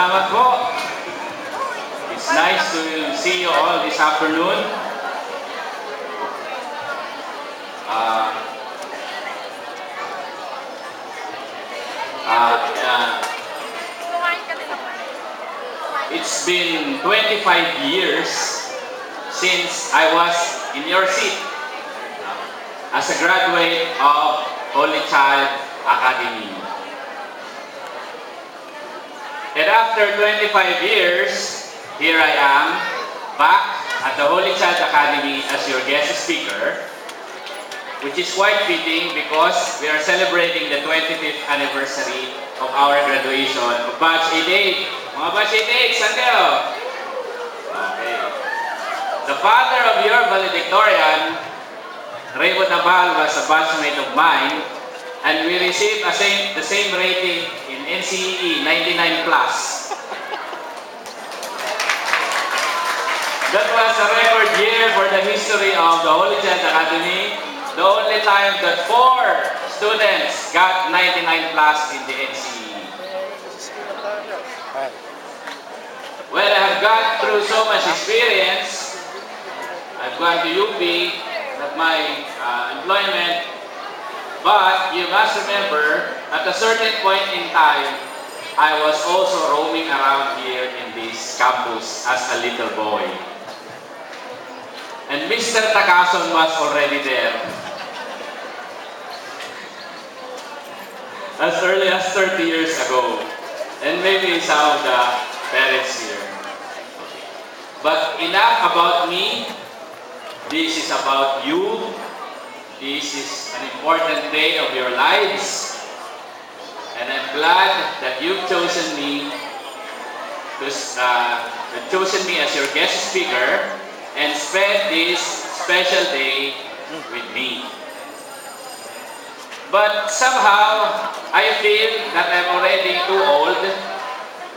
Salamat po. It's nice to see you all this afternoon. Uh, it's been 25 years since I was in your seat as a graduate of Holy Child Academy. And after 25 years, here I am, back at the Holy Child Academy as your guest speaker, which is quite fitting because we are celebrating the 25th anniversary of our graduation of Batch 88. Mga Batch 88, saan kayo? Okay. The father of your valedictorian, Raymond Abal, was a batchmate of mine, and we received the same rating in NCEE, 99+. That was a record year for the history of the Holy Child Academy. The only time that 4 students got 99+ in the NCEE. Well, I have gone through so much experience. I've gone to UP, at my employment. But you must remember, at a certain point in time, I was also roaming around here in this campus as a little boy. And Mr. Takason was already there. As early as 30 years ago. And maybe some of the parents here. But enough about me. This is about you. This is an important day of your lives. And I'm glad that you've chosen me as your guest speaker and spend this special day with me. But somehow, I feel that I'm already too old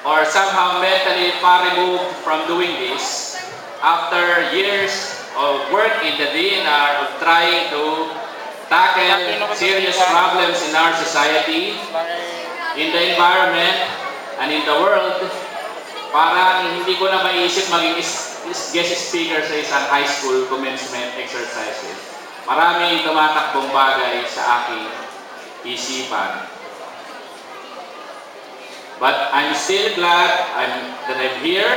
or somehow mentally far removed from doing this after years of work in the DNR of trying to tackle serious problems in our society, in the environment, and in the world. Parang hindi ko na maisip maging guest speaker sa isang high school commencement exercises. Maraming tumatakbong bagay sa aking isipan. But I'm still glad that I'm here.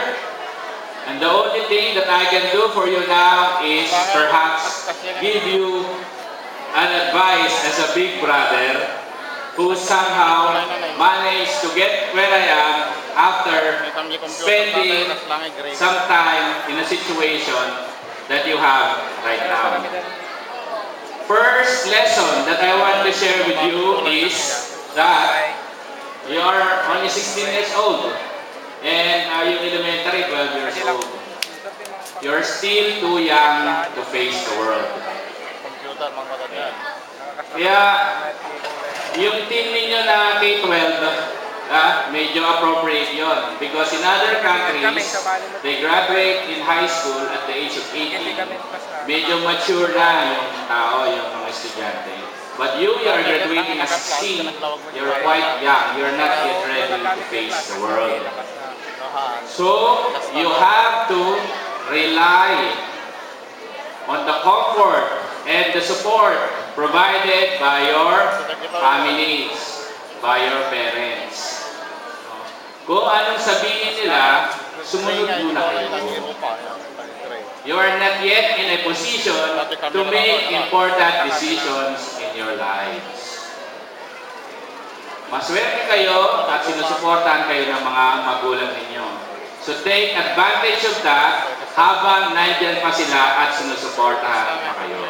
And the only thing that I can do for you now is perhaps give you an advice as a big brother who somehow managed to get where I am after spending some time in a situation that you have right now. First lesson that I want to share with you is that you are only 16 years old. And yung elementary, 12 years old. You're still too young to face the world. Kaya, yung team ninyo na K-12, medyo appropriate yon. Because in other countries, they graduate in high school at the age of 18. Medyo mature na yung tao, yung mga estudyante. But you are graduating at 16, you're quite young. You're not yet ready to face the world. So, you have to rely on the comfort and the support provided by your families, by your parents. Kung anong sabihin nila, sumunod muna kayo. You are not yet in a position to make important decisions in your lives. Maswerte kayo at sinusuportahan kayo ng mga magulang ninyo. So take advantage of that habang nandyan pa sila at sinusuportahan pa kayo.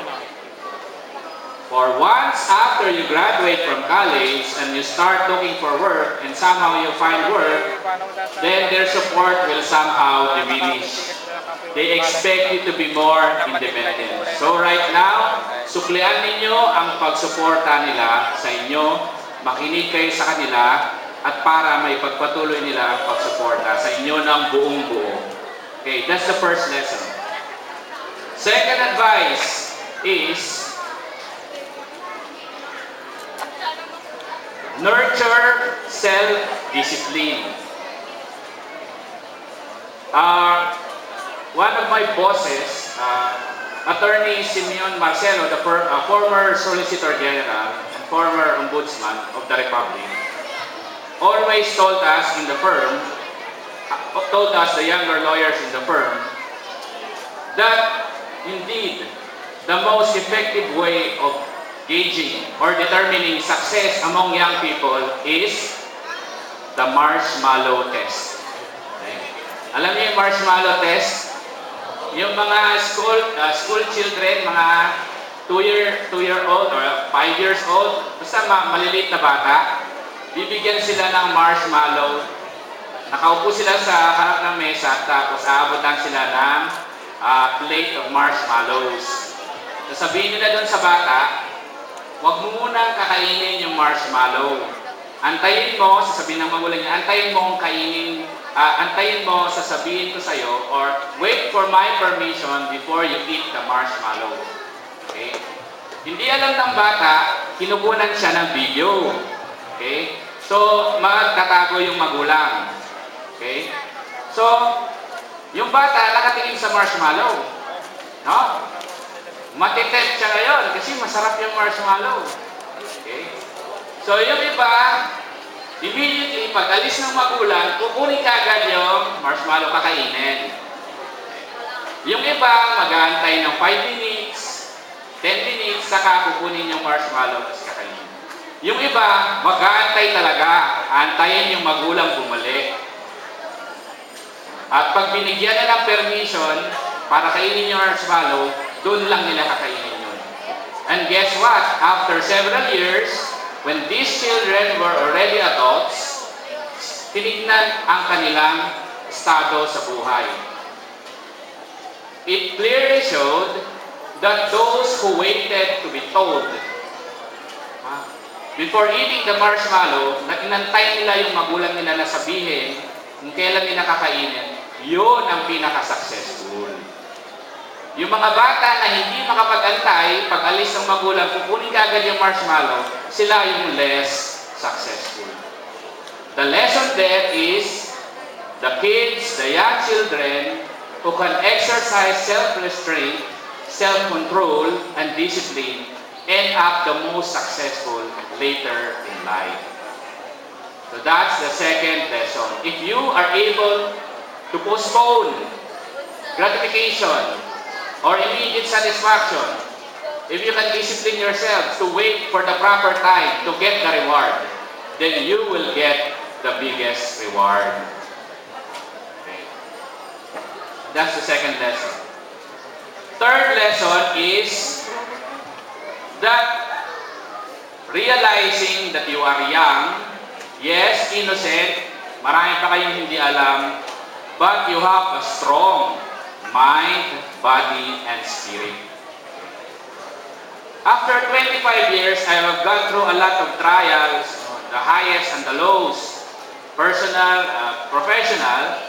For once after you graduate from college and you start looking for work and somehow you find work, then their support will somehow diminish. They expect you to be more independent. So right now, suklian ninyo ang pagsuporta nila sa inyo. Makinig kayo sa kanila at para may pagpatuloy nila ang pagsuporta sa inyo ng buong-buo. Okay, that's the first lesson. Second advice is nurture self-discipline. one of my bosses, Attorney Simeon Marcelo, the former Solicitor General and former Ombudsman of the Republic, always told us in the firm, told us, the younger lawyers in the firm, that indeed the most effective way of gauging or determining success among young people is the marshmallow test. Okay? Alam niyo yung marshmallow test? Yung mga school children, mga 2-year-old or 5 years old, basta maliliit na bata, bibigyan sila ng marshmallow. Nakaupo sila sa harap ng mesa, tapos aabutan sila ng plate of marshmallows. Sasabihin nila doon sa bata, huwag mo munang kakainin yung marshmallow. Antayin mo, sasabihin ng magulang niya, antayin mo sasabihin ko sa'yo, or wait for my permission before you eat the marshmallow. Okay? Hindi alam ng bata, kinukunan siya ng video. Okay? So, magtatago yung magulang. Okay? So, yung bata nakatingin sa marshmallow. No? Matitempt siya ngayon kasi masarap yung marshmallow. Okay? So, yung iba, immediately, pag alis ng magulang, kukunin ka agad yung marshmallow kakainin. Yung iba, mag-aantay ng 5 minutes, 10 minutes, saka kukunin yung marshmallow at kakainin. Yung iba, mag-aantay talaga, antayin yung magulang bumalik. At pag binigyan na ng permission para kainin yung marshmallow, doon lang nila kakainin yun. And guess what? After several years, when these children were already adults, tinignan ang kanilang estado sa buhay. It clearly showed that those who waited to be told before eating the marshmallow, na inantay nila yung magulang nila na sabihin kung kailan nila kakainin, yun ang pinaka-successful. Yung mga bata na hindi makapag-antay, pag alis ng magulang, kukunin ka agad yung marshmallow, sila yung less successful. The lesson there is, the kids, the young children, who can exercise self-restraint, self-control, and discipline, end up the most successful later in life. So that's the second lesson. If you are able to postpone gratification or immediate satisfaction, if you can discipline yourself to wait for the proper time to get the reward, then you will get the biggest reward. Okay. That's the second lesson. Third lesson is that realizing that you are young, yes, innocent, marami pa kayong hindi alam, but you have a strong mind, body, and spirit. After 25 years, I have gone through a lot of trials, the highest and the lows, personal, professional.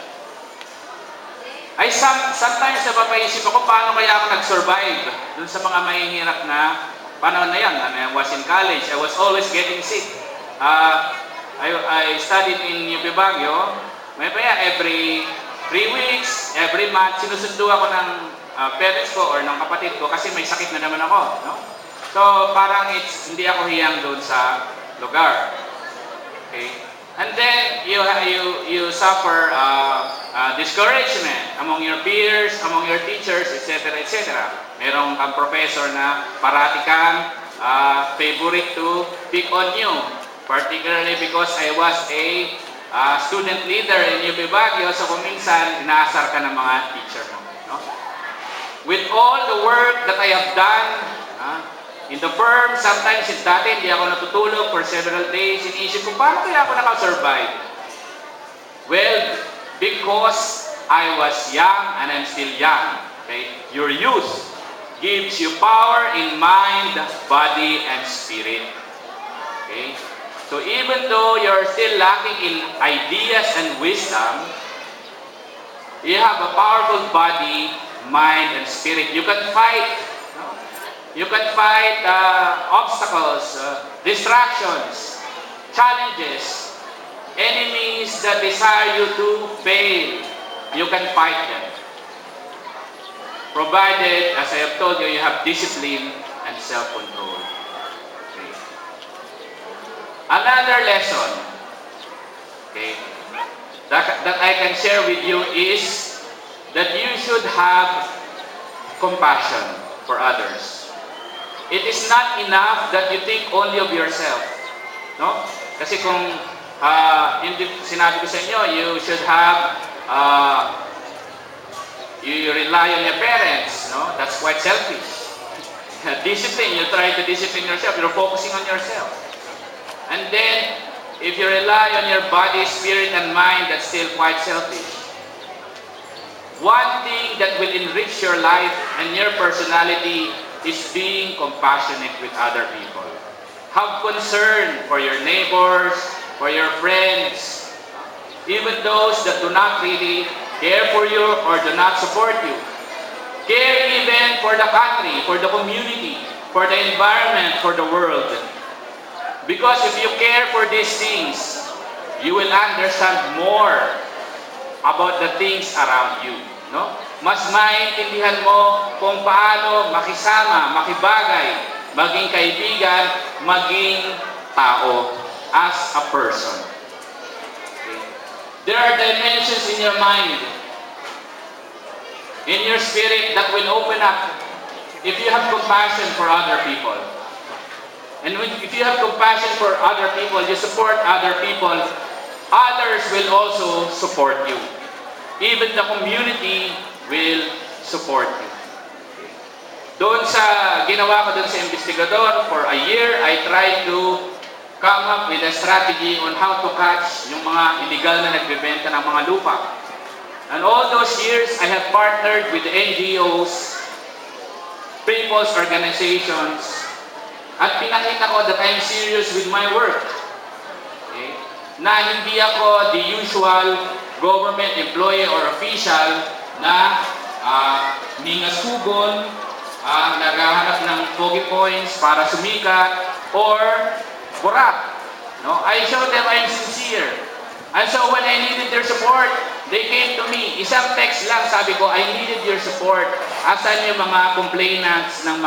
Sometimes napapaisip ako, paano kaya ako nag-survive dun sa mga mahihirap na panahon na yan. I was in college, I was always getting sick. I studied in UP Baguio. May pa every 3 weeks, every month, sinusundo ako ng parents ko or ng kapatid ko kasi may sakit na naman ako. No? So, parang hindi ako hiyang doon sa lugar. Okay? And then, you suffer discouragement among your peers, among your teachers, etc., etc. Merong kang professor na parati kang favorite to pick on you. Particularly because I was a student leader in UP Baguio, so kung minsan, inaasar ka ng mga teacher mo. No? With all the work that I have done in the firm, sometimes dati hindi ako natutulog for several days, iniisip ko, paano kaya ako nakasurvive? Well, because I was young and I'm still young. Okay? Your youth gives you power in mind, body, and spirit. Okay? So even though you're still lacking in ideas and wisdom, you have a powerful body, mind, and spirit. You can fight. No? You can fight obstacles, distractions, challenges, enemies that desire you to fail. you can fight them. Provided, as I have told you, you have discipline and self-control. Okay. Another lesson, okay, that I can share with you is that you should have compassion for others. It is not enough that you think only of yourself. No? Kasi kung sinabi ko sa inyo, you should have, you rely on your parents. No? That's quite selfish. Discipline, you try to discipline yourself. You're focusing on yourself. And then, if you rely on your body, spirit, and mind, that's still quite selfish. One thing that will enrich your life and your personality is being compassionate with other people. Have concern for your neighbors, for your friends, even those that do not really care for you or do not support you. Care even for the country, for the community, for the environment, for the world. Because if you care for these things, you will understand more about the things around you. No? Mas maintindihan mo kung paano makisama, makibagay, maging kaibigan, maging tao as a person. Okay? There are dimensions in your mind, in your spirit that will open up if you have compassion for other people. And if you have compassion for other people, you support other people, others will also support you. Even the community will support you. Doon sa ginawa ko doon sa investigador, for a year, I tried to come up with a strategy on how to catch yung mga illegal na nagbebenta ng mga lupa. And all those years, I have partnered with NGOs, people's organizations, at pinakita ko that I'm serious with my work. Okay? Na hindi ako the usual government employee or official na ningasugon, naghahanap ng pogi points para sumikat, or corrupt. No? I showed them I'm sincere. And so when I needed their support, they came to me. Isang text lang, sabi ko, I needed your support. Asan yung mga complainants ng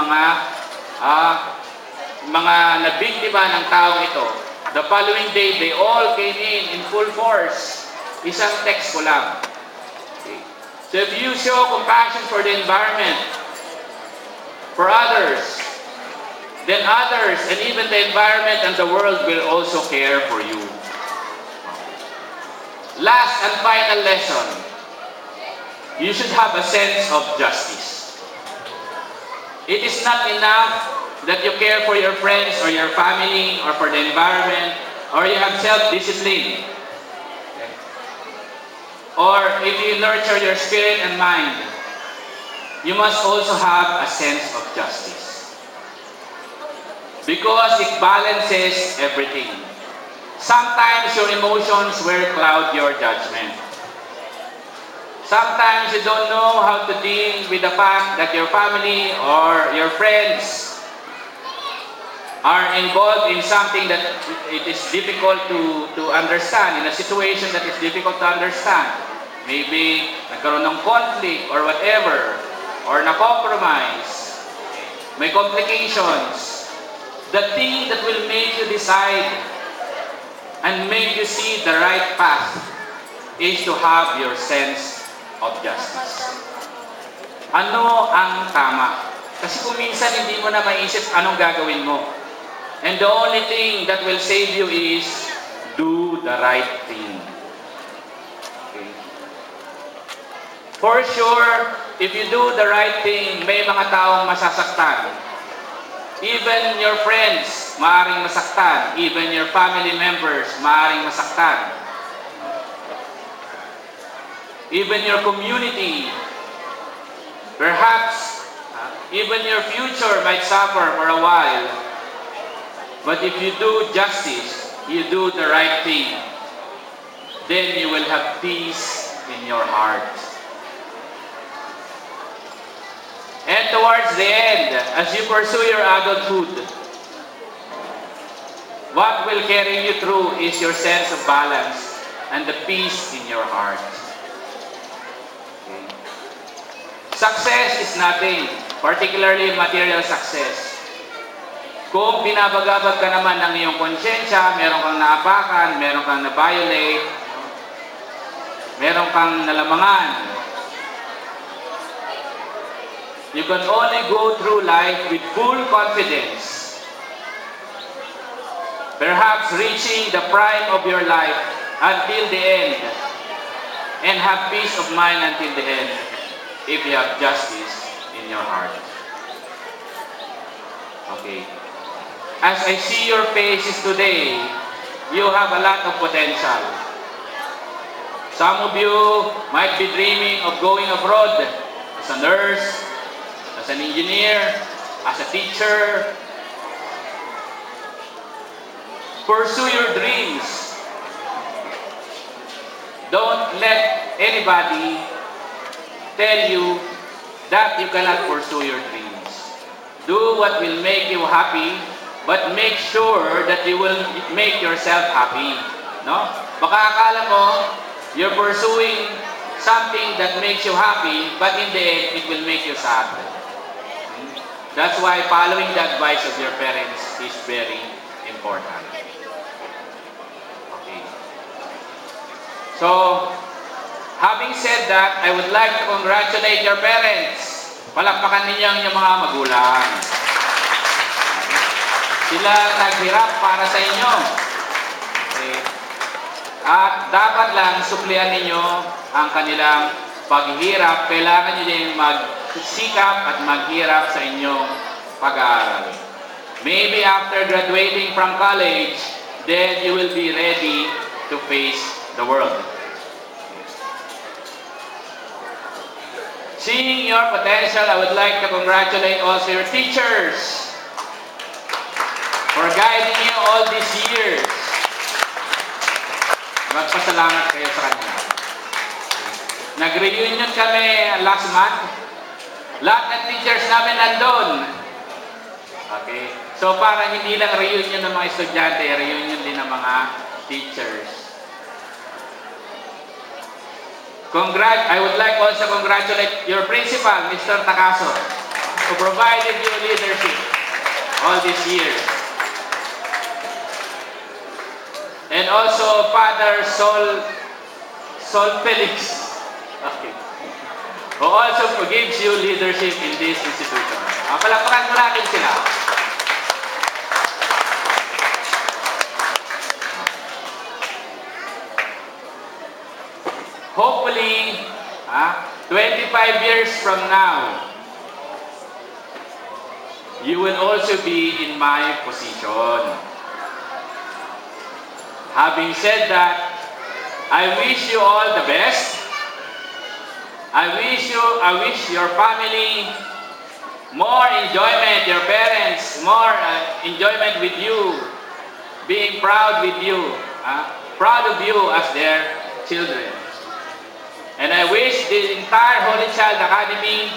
mga nabiktima ng taong ito? The following day, they all came in full force. Isang text ko lang. Okay. So if you show compassion for the environment, for others, then others and even the environment and the world will also care for you. Last and final lesson, you should have a sense of justice. It is not enough that you care for your friends or your family or for the environment, or you have self-discipline. Okay. Or if you nurture your spirit and mind, you must also have a sense of justice. Because it balances everything. Sometimes your emotions will cloud your judgment. Sometimes you don't know how to deal with the fact that your family or your friends are involved in something that it is difficult to understand, in a situation that is difficult to understand. Maybe nagkaroon ng conflict or whatever, or na-compromise, may complications. The thing that will make you decide and make you see the right path is to have your sense of justice. Ano ang tama? Kasi kung minsan hindi mo na maisip anong gagawin mo. And the only thing that will save you is do the right thing. Okay. For sure, if you do the right thing, may mga taong masasaktan. Even your friends, maaaring masaktan. Even your family members, maaaring masaktan. Even your community, perhaps, even your future might suffer for a while. But if you do justice, you do the right thing, then you will have peace in your heart. And towards the end, as you pursue your adulthood, what will carry you through is your sense of balance and the peace in your heart. Okay. Success is nothing, particularly material success. Kung binabagabag ka naman ng iyong konsyensya, meron kang naapakan, meron kang na-violate, meron kang nalamangan, you can only go through life with full confidence, perhaps reaching the prime of your life until the end, and have peace of mind until the end, if you have justice in your heart. Okay. As I see your faces today, you have a lot of potential. Some of you might be dreaming of going abroad as a nurse, as an engineer, as a teacher. Pursue your dreams. Don't let anybody tell you that you cannot pursue your dreams. Do what will make you happy, but make sure that you will make yourself happy. No? Baka akala mo, you're pursuing something that makes you happy, but in the end, it will make you sad. That's why following the advice of your parents is very important. Okay. So, having said that, I would like to congratulate your parents. Palakpakan ninyo ang inyong mga magulang. Sila naghirap para sa inyo. Okay. At dapat lang suplian ninyo ang kanilang paghihirap. Kailangan nyo din magsikap at maghirap sa inyong pag-aaral. Maybe after graduating from college, then you will be ready to face the world. Seeing your potential, I would like to congratulate also your teachers for guiding you all these years. Magpasalamat kayo sa kanila. Nag-reunion kami last month. Lahat ng teachers namin nandun. Okay? So para hindi lang reunion ng mga estudyante, reunion din ng mga teachers. I would like also congratulate your principal, Mr. Takaso, who provided you leadership all these years. And also Father Sol Felix, okay, who also gives you leadership in this institution. Palakpakan mo natin sila. Hopefully, 25 years from now, you will also be in my position. Having said that, I wish you all the best. I wish your family more enjoyment, your parents more enjoyment with you, being proud with you, proud of you as their children. And I wish the entire Holy Child Academy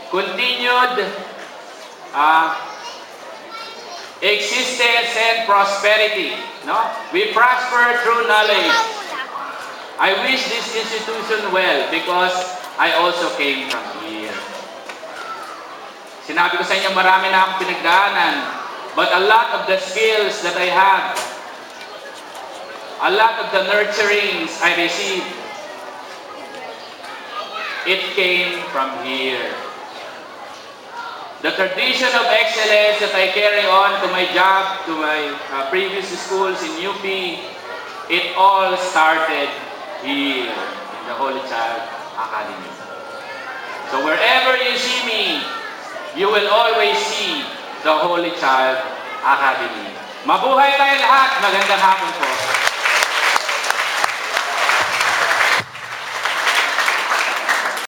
continued existence and prosperity. No? We prosper through knowledge. I wish this institution well because I also came from here. Sinabi ko sa inyo, marami na akong pinagdaanan, but a lot of the skills that I have, a lot of the nurturings I received, it came from here. The tradition of excellence that I carry on to my job, to my previous schools in UP, it all started here in the Holy Child Academy. So wherever you see me, you will always see the Holy Child Academy. Mabuhay tayo lahat! Magandang hapon po.